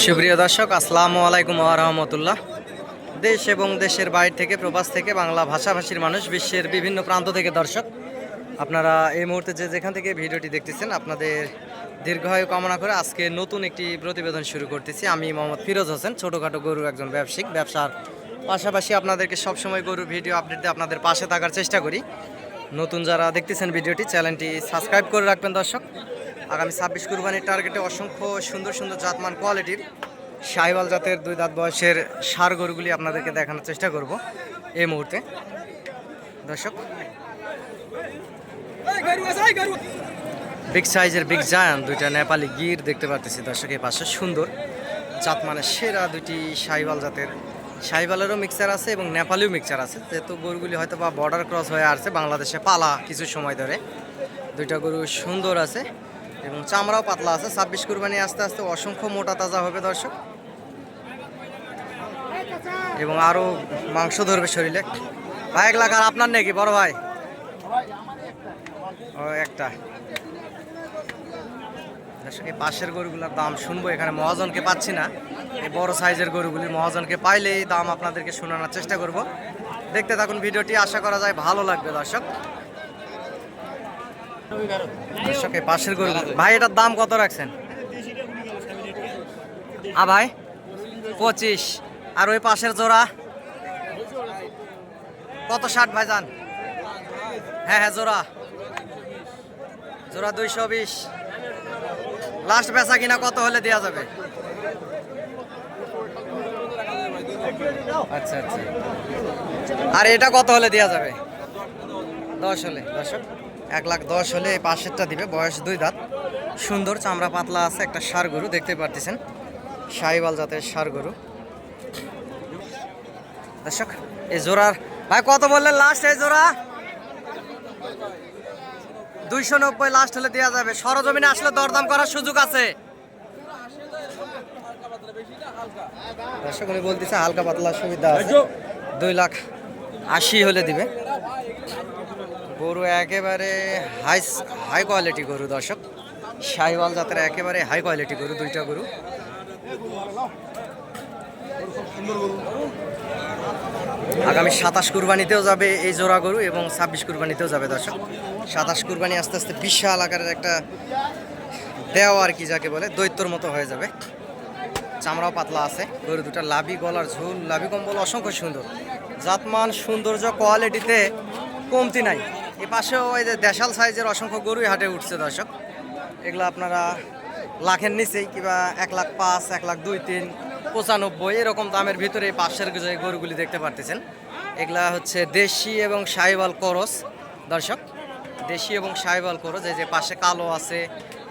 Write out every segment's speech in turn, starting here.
সুপ্রিয় দর্শক, আসসালামু আলাইকুম ওয়া রাহমাতুল্লাহ। দেশ এবং দেশের বাইরে থেকে, প্রবাস থেকে, বাংলা ভাষাভাষীর মানুষ, বিশ্বের বিভিন্ন প্রান্ত থেকে দর্শক আপনারা এই মুহূর্তে যেখান থেকে ভিডিওটি দেখতেছেন, আপনাদের দীর্ঘায়ু কামনা করে আজকে নতুন একটি প্রতিবেদন শুরু করতেছি। আমি মোহাম্মদ ফিরোজ হোসেন, ছোটোখাটো গরুর একজন ব্যবসায়িক। ব্যবসার পাশাপাশি আপনাদেরকে সবসময় গরুর ভিডিও আপডেট দিয়ে আপনাদের পাশে থাকার চেষ্টা করি। নতুন যারা দেখতেছেন ভিডিওটি, চ্যানেলটি সাবস্ক্রাইব করে রাখবেন দর্শক। আগামী 26 কুরবানির টার্গেটে অসংখ্য সুন্দর সুন্দর জাতমান কোয়ালিটির শাহিওয়াল জাতের 2 দাঁত বয়সের ষাঁড় গরুগুলি আপনাদেরকে দেখানোর চেষ্টা করব এই মুহূর্তে দর্শক। বিগ সাইজের বিগ জায়ান্ট দুইটা নেপালি গির দেখতে পারতেছি দর্শক। এই পাশে সুন্দর জাতমানের সেরা দুটি শাহিওয়াল জাতের, শাহিওয়ালেরও মিক্সার আছে এবং নেপালিও মিক্সার আছে। যেহেতু গরুগুলি হয়তো বা বর্ডার ক্রস হয়ে আসছে, বাংলাদেশে পালা কিছু সময় ধরে। দুইটা গরু সুন্দর আছে এবং চামড়াও পাতলা আছে। 26 কুরবানি আস্তে আস্তে অসংখ্য মোটা তাজা হবে দর্শক, এবং আরও মাংস ধরবে শরীরে। ভাই 1 লাখ আর আপনার নাকি বড় ভাই? ও একটা দর্শক। এই পাশের গরুগুলোর দাম শুনবো, এখানে মহাজনকে পাচ্ছি না। এই বড় সাইজের গরুগুলির মহাজনকে পাইলে এই দাম আপনাদেরকে শোনানোর চেষ্টা করব। দেখতে থাকুন ভিডিওটি, আশা করা যায় ভালো লাগবে দর্শক। দর্শক এই পাশের গরুগুলো, ভাই এটার দাম কত রাখছেন? ভাই 25। আর ওই পাশের জোড়া কত? 60 ভাইজান? হ্যাঁ হ্যাঁ, জোড়া 220। লাস্ট বেচা কিনা কত হলে দেওয়া যাবে? আচ্ছা আচ্ছা। আর এটা কত হলে দেওয়া যাবে? 10 হলে দর্শক, 1,10,000 হলে এই পাশেরটা দিবে। বয়স 2 দাঁত, সুন্দর চামড়া পাতলা আছে, একটা ষাঁড় গরু দেখতে পারতেছেন, শাহিওয়াল জাতের ষাঁড় গরু দর্শক। এই জোড়ার ভাই কত বললেন লাস্ট? এই জোড়া 290 লাস্ট হলে দেওয়া যাবে। সরজমিনে আসলে দরদাম করার সুযোগ আছে দর্শক। উনি বলতেছে হালকা পাতলা সুবিধা আছে, 2,80,000 হলে দিবে। গরু একেবারে হাই কোয়ালিটি গরু দর্শক, শাহিওয়াল জাতের একেবারে হাই কোয়ালিটি গরু, দুইটা গরু। আগামী 27 কুরবানিতেও যাবে এই জোড়া গরু এবং 26 কুরবানিতেও যাবে দর্শক। 27 কুরবানি আস্তে আস্তে বিশাল আকারের একটা দেও আর কি যাকে বলে, দৈত্যর মতো হয়ে যাবে। চামড়াও পাতলা আছে গরু দুটা, লাভি গলার ঝুল, লাভি কম্বল অসংখ্য সুন্দর। জাতমান সৌন্দর্য কোয়ালিটিতে কমতি নাই। এ পাশেও ওই যে দেশাল সাইজের অসংখ্য গরুই হাটে উঠছে দর্শক। এগুলো আপনারা লাখের নিচেই, কিংবা 1,05,000, 1,02,000, 3,95,000 এরকম দামের ভিতরে এই পাশের যে গরুগুলি দেখতে পারতেছেন, এগুলা হচ্ছে দেশি এবং শাহিওয়াল করস দর্শক। দেশি এবং শাহিওয়াল করস। এই যে পাশে কালো আছে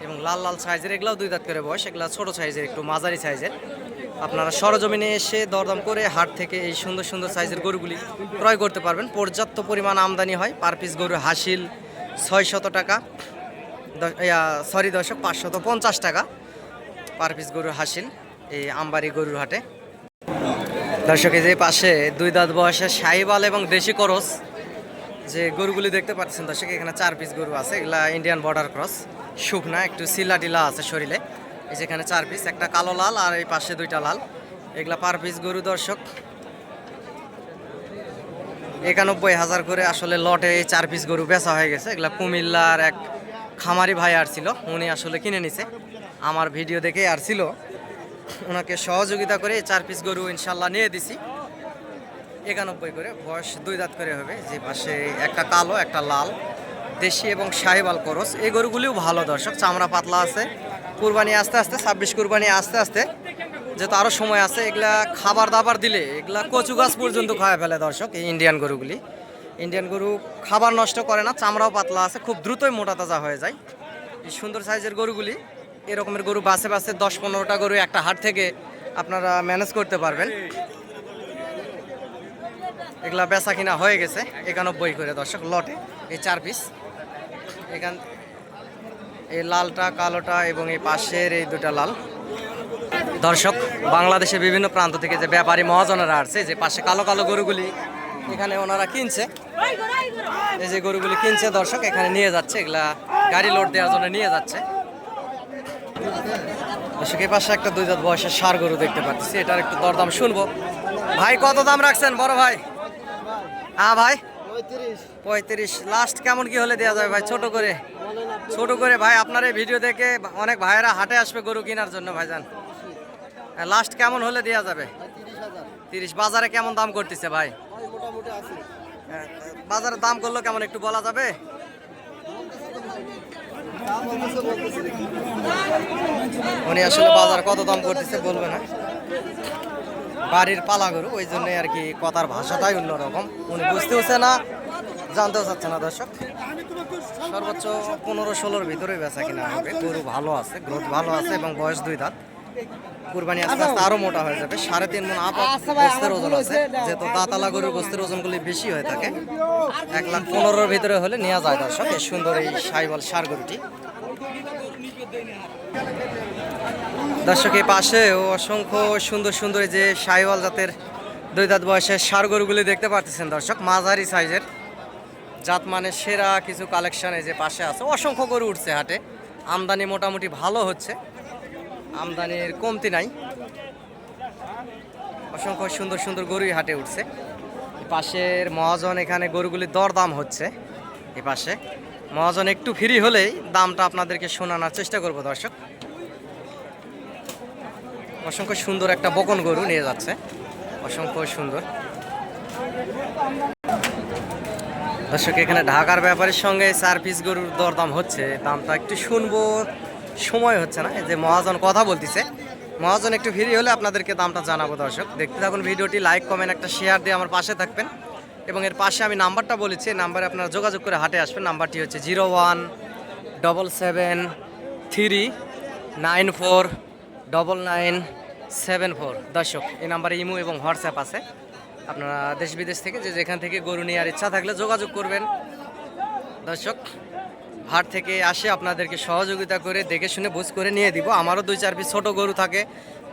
এবং লাল লাল সাইজের, এগুলাও 2 দাঁত করে বয়স। এগুলা ছোট সাইজের, একটু মাঝারি সাইজের। আপনারা সরজমিনে এসে দরদাম করে হাট থেকে এই সুন্দর সুন্দর সাইজের গরুগুলি ক্রয় করতে পারবেন। পর্যাপ্ত পরিমাণ আমদানি হয়। পার পিস গরু হাসিল 600 টাকা, সরি দর্শক, 550 টাকা পার পিস গরু হাসিল এই আমবাড়ি গরুর হাটে দর্শক। এই যে পাশে 2 দাঁত বয়সের শাহিওয়াল এবং দেশি করস যে গরুগুলি দেখতে পাচ্ছেন দর্শক, এখানে 4 পিস গরু আছে। এগুলা ইন্ডিয়ান বর্ডার ক্রস, শুকনা, একটু সিলা টিলা আছে শরীরে। এই যেখানে 4 পিস, একটা কালো লাল আর এই পাশে 2টা লাল। এগুলা পার পিস গরু দর্শক 91,000 করে আসলে লটে এই 4 পিস গরু বেচা হয়ে গেছে। এগুলা কুমিল্লার এক খামারি ভাই আসছিল, উনি আসলে কিনে নিছে, আমার ভিডিও দেখে আসছিল, ওনাকে সহযোগিতা করে 4 পিস গরু ইনশাল্লাহ নিয়ে দিছি 91 করে। বয়স 2 দাঁত করে হবে। যে পাশে একটা কালো, একটা লাল, দেশি এবং শাহিওয়াল করস। এই গরুগুলিও ভালো দর্শক, চামড়া পাতলা আছে। কুরবানি আস্তে আস্তে, 26 কুরবানি আস্তে আস্তে, যেহেতু আরও সময় আছে, এগুলা খাবার দাবার দিলে এগুলা কচু গাছ পর্যন্ত খাওয়া ফেলে দর্শক। এই ইন্ডিয়ান গরুগুলি, ইন্ডিয়ান গরু খাবার নষ্ট করে না, চামড়াও পাতলা আছে, খুব দ্রুতই মোটা তাজা হয়ে যায়। এই সুন্দর সাইজের গরুগুলি, এরকমের গরু বাসে বাসে 10-15টা গরু একটা হাট থেকে আপনারা ম্যানেজ করতে পারবেন। এগুলা বেচা কিনা হয়ে গেছে 91 করে দর্শক লটে এই 4 পিস। এখান এই লালটা, কালোটা এবং এই পাশের এই 2টা লাল দর্শক। বাংলাদেশের বিভিন্ন প্রান্ত থেকে যে ব্যাপারী মহাজনেরা আসছে, যে পাশে কালো কালো গরুগুলি এখানে ওনারা কিনছে, এই যে গরুগুলি কিনছে দর্শক, এখানে নিয়ে যাচ্ছে। এগুলা গাড়ি লোড দেওয়ার জন্য নিয়ে যাচ্ছে। দর্শক এই পাশে একটা 2 দাঁত বয়সের ষাঁড় গরু দেখতে পাচ্ছি, এটার একটু দরদাম শুনবো। ভাই কত দাম রাখছেন বড় ভাই? হ্যাঁ ভাই 35। লাস্ট কেমন কি হলে দেওয়া যাবে ভাই? ছোট করে ভাই, আপনার এই ভিডিও দেখে অনেক ভাইয়েরা হাটে আসবে গরু কেনার জন্য ভাইজান। লাস্ট কেমন হলে দেওয়া যাবে? 30। বাজারে কেমন দাম করতেছে ভাই? বাজারে দাম করলো কেমন একটু বলা যাবে? উনি আসলে বাজার কত দাম করতেছে বলবে না, বাড়ির পালা গরু, ওই জন্য আর কি কথার ভাষাটাই অন্যরকম, উনি বুঝতেওছে না, জানতেও চাচ্ছে না। দর্শক সর্বোচ্চ 15-16-র ভিতরে বেচা কিনা হবে। গরু ভালো আছে, গ্রোথ ভালো আছে এবং বয়স 2 দাঁত। কুরবানি আস্তে আস্তে আরো মোটা হয়ে যাবে। 3.5 মণ গোস্তের ওজন আছে, যেহেতু দাঁতালা গরুর গোস্তের ওজনগুলি বেশি হয়ে থাকে। 1,15,000-র ভিতরে হলে নেওয়া যায় দর্শক এই সুন্দর এই সাইওয়াল ষাঁড় গরুটি। দর্শক এই পাশেও অসংখ্য সুন্দর সুন্দর যে সাইওয়াল জাতের 2 দাঁত বয়সের ষাঁড় গরুগুলি দেখতে পাচ্ছেন দর্শক, মাঝারি সাইজের জাত, মানে সেরা কিছু কালেকশন এই যে পাশে আছে। অসংখ্য গরু উঠছে হাটে, আমদানি মোটামুটি ভালো হচ্ছে, আমদানির কমতি নাই। অসংখ্য সুন্দর সুন্দর গরুই হাটে উঠছে। পাশের মহাজন, এখানে গরুগুলির দরদাম হচ্ছে। এই পাশে মহাজন একটু ফ্রি হলেই দামটা আপনাদেরকে শোনানোর চেষ্টা করব দর্শক। অসংখ্য সুন্দর একটা বকন গরু নিয়ে যাচ্ছে, অসংখ্য সুন্দর। দর্শক এখানে ঢাকার ব্যাপারের সঙ্গে 4 পিস গরুর দরদাম হচ্ছে, দামটা একটু শুনবো, সময় হচ্ছে না। এই যে মহাজন কথা বলতেছে, মহাজন একটু ফ্রি হলে আপনাদেরকে দামটা জানাবো দর্শক। দেখতে থাকুন ভিডিওটি, লাইক কমেন্ট একটা শেয়ার দিয়ে আমার পাশে থাকবেন। এবং এর পাশে আমি নাম্বারটা বলেছি, নাম্বারে আপনারা যোগাযোগ করে হাটে আসবেন। নাম্বারটি হচ্ছে 0177394974। দর্শক এই নাম্বারে ইমো এবং হোয়াটসঅ্যাপ আছে, আপনারা দেশ বিদেশ থেকে যে যেখান থেকে গরু নেওয়ার ইচ্ছা থাকলে যোগাযোগ করবেন দর্শক। হাট থেকে আসে আপনাদেরকে সহযোগিতা করে দেখে শুনে বুঝ করে নিয়ে দিব। আমারও 2-4 পিস ছোটো গরু থাকে,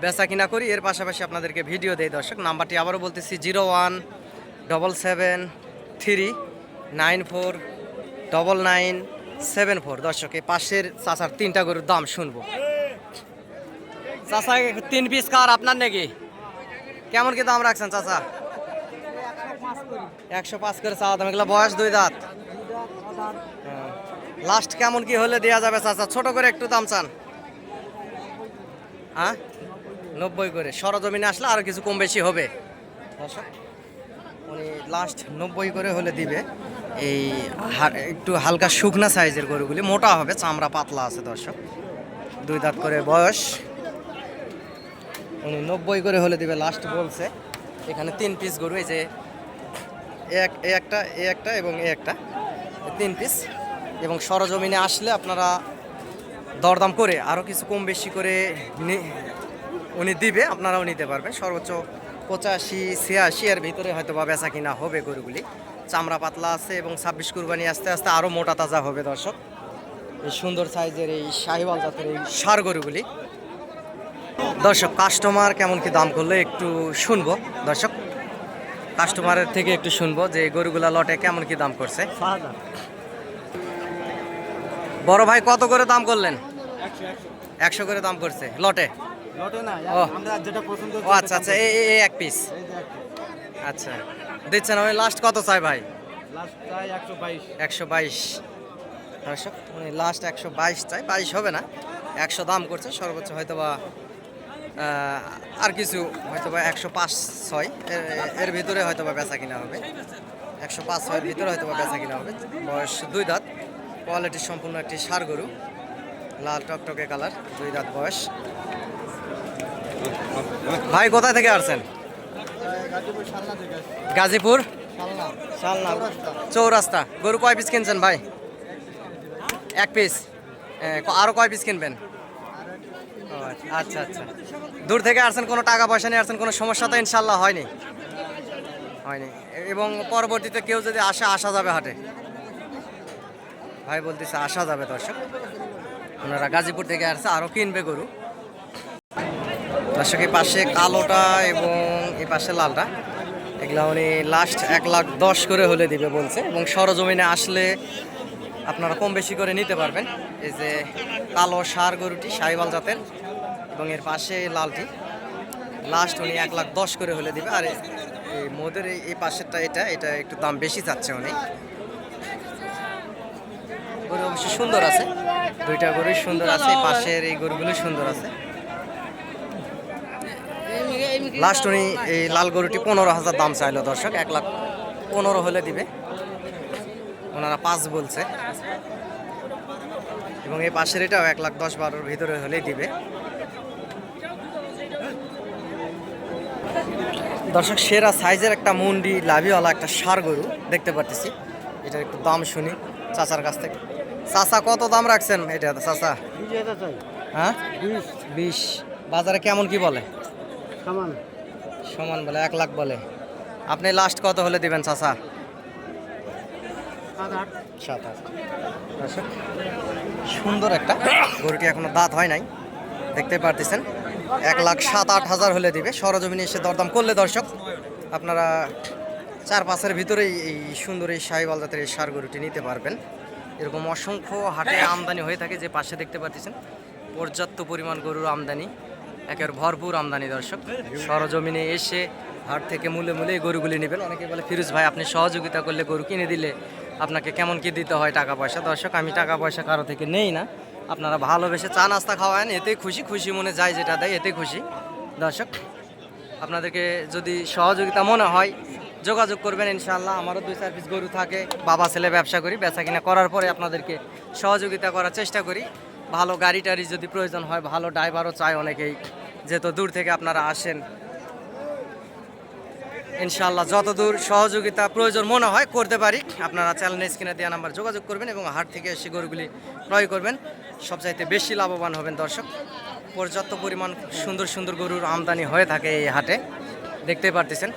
বেচা কিনা করি, এর পাশাপাশি আপনাদেরকে ভিডিও দেই দর্শক। নাম্বারটি আবারও বলতেছি 0177394974। দর্শক এই পাশের চাচার 3টা গরুর দাম শুনবো। চাচা 3 পিস কার আপনার নাকি? কেমন কি দাম রাখছেন চাচা? 105 করে চাওয়া দাম। এগুলো বয়স 2 দাঁত। লাস্ট কেমন কি হলে দেওয়া যাবে চাচা? ছোট করে একটু দাম চান? হ্যাঁ 90 করে। সরজমিনে আসলে আরো কিছু কম বেশি হবে দর্শক। উনি লাস্ট 90 করে হলে দিবে। এই একটু হালকা শুকনা সাইজের গরুগুলি, মোটা হবে, চামড়া পাতলা আছে দর্শক, 2 দাঁত করে বয়স। উনি 90 করে হলে দিবে লাস্ট বলছে। এখানে 3 পিস গরু, এই যে একটা এবং একটা 3 পিস। এবং সরজমিনে আসলে আপনারা দরদাম করে আরও কিছু কম বেশি করে উনি দিবে, আপনারাও নিতে পারবেন। সর্বোচ্চ 85-86 এর ভিতরে হয়তো বা বেচা কিনা হবে গরুগুলি। চামড়া পাতলা আছে এবং 26 কুরবানি আস্তে আস্তে আরও মোটা তাজা হবে দর্শক। এই সুন্দর সাইজের এই শাহিওয়াল জাতের এই ষাঁড় গরুগুলি দর্শক। কাস্টমার কেমন কি দাম করলে একটু শুনবো দর্শক, কাস্টমারের থেকে একটু শুনবো যে গরুগুলা লটে কেমন কি দাম করছে। বড় ভাই কত করে দাম করলেন? 100 করে দাম করছে লটে। ও আচ্ছা আচ্ছা, এই 1 পিস আচ্ছা দিচ্ছেন। আমি লাস্ট কত চাই ভাই? 122 দর্শক, উনি লাস্ট 122 চাই, 22 হবে না, 100 দাম করছে। সর্বোচ্চ হয়তো বা আর কিছু হয়তো বা 105-6 এর ভিতরে হয়তো বা বেচা কিনা হবে। 105-6 এর ভিতরে হয়তো বা বেচা কিনা হবে। বয়স 2 দাঁত, কোয়ালিটি সম্পূর্ণ একটি ষাঁড় গরু, লাল টকটকে কালার, 2 দাঁত বয়স। ভাই কোথায় থেকে আসছেন? গাজীপুর শালনা চৌরাস্তা। গরু কয় পিস কিনছেন ভাই? 1 পিস। আরো কয় পিস কিনবেন? আচ্ছা আচ্ছা, দূর থেকে আসছেন, কোনো টাকা পয়সা নিয়ে আসছেন, কোনো সমস্যা তো ইনশাল্লাহ হয়নি? এবং পরবর্তীতে কেউ যদি আসা যাবে হাটে? ভাই বলতেছে আসা যাবে দর্শক। ওনারা গাজীপুর থেকে আসছে, আরও কিনবে গরু দর্শক। এই পাশে কালোটা এবং এই পাশে লালটা, এগুলা উনি লাস্ট 1,10,000 করে হলে দিবে বলছে। এবং সরজমিনে আসলে আপনারা কম বেশি করে নিতে পারবেন। এই যে কালো ষাঁড় গরুটি শাহিওয়াল জাতের এবং এর পাশে লালটি, লাস্ট উনি 1,10,000 করে হলে দিবে। আর এই মোদের এই পাশেরটা এটা একটু দাম বেশি চাচ্ছে উনি। গরু অবশ্যই সুন্দর আছে, দুইটা গরুই সুন্দর আছে, এই পাশের এই গরুগুলো সুন্দর আছে। লাস্ট উনি এই লাল গরুটি 15,000 দাম চাইলো দর্শক, 1,15,000 হলে দিবে, ওনারা 5 বলছে। এবং এই পাশের এটাও 1,10,000-12,000 ভিতরে হলেই দিবে। দর্শক সেরা সাইজের একটা মুন্ডি লাভিওয়ালা একটা ষাঁড় গরু দেখতে পারতেছি, এটার একটু দাম শুনি চাচার কাছ থেকে। চাচা কত দাম রাখছেন এটা চাচা? হ্যাঁ 20। বাজারে কেমন কি বলে? সমান বলে, 1,00,000 বলে। আপনি লাস্ট কত হলে দিবেন চাচা? 7,000। দর্শক সুন্দর একটা গরুটি, এখনো দাঁত হয় নাই, দেখতে পারতেছেন। 1,07,000-8,000 হলে দিবে। সরজমিনে এসে দরদাম করলে দর্শক আপনারা 4-5-এর ভিতরেই এই সুন্দর এই শাহিওয়াল জাতের এই ষাঁড় গরুটি নিতে পারবেন। এরকম অসংখ্য হাটে আমদানি হয়ে থাকে, যে পাশে দেখতে পাচ্ছেন পর্যাপ্ত পরিমাণ গরুর আমদানি, একের ভরপুর আমদানি। দর্শক সরজমিনে এসে হাট থেকে মূলে এই গরুগুলি নেবেন। অনেকে বলে ফিরোজ ভাই আপনি সহযোগিতা করলে গরু কিনে দিলে আপনাকে কেমন কি দিতে হয় টাকা পয়সা। দর্শক আমি টাকা পয়সা কারো থেকে নেই না, আপনারা ভালোবেসে চা নাস্তা খাওয়ান, এতেই খুশি মনে যায় যেটা দেয় এতে খুশি। দর্শক আপনাদেরকে যদি সহযোগিতা মনে হয় যোগাযোগ করবেন, ইনশাআল্লাহ। আমারও 2-4 পিস গরু থাকে, বাবা ছেলে ব্যবসা করি, বেচা কিনা করার পরে আপনাদেরকে সহযোগিতা করার চেষ্টা করি। ভালো গাড়ি টাড়ি যদি প্রয়োজন হয়, ভালো ড্রাইভারও চায় অনেকেই, যেহেতু দূর থেকে আপনারা আসেন, ইনশাআল্লাহ যতদূর সহযোগিতা প্রয়োজন মনে হয় করতে পারি। আপনারা চ্যানেলের স্ক্রিনে দেওয়া নাম্বার যোগাযোগ করবেন এবং হাট থেকে এসে গরুগুলি ক্রয় করবেন, সবচাইতে বেশি লাভবান হবেন। দর্শক পর্যাপ্ত পরিমাণ সুন্দর গরুর আমদানি হয়ে থাকে এই হাটে, দেখতে পারতেছেন।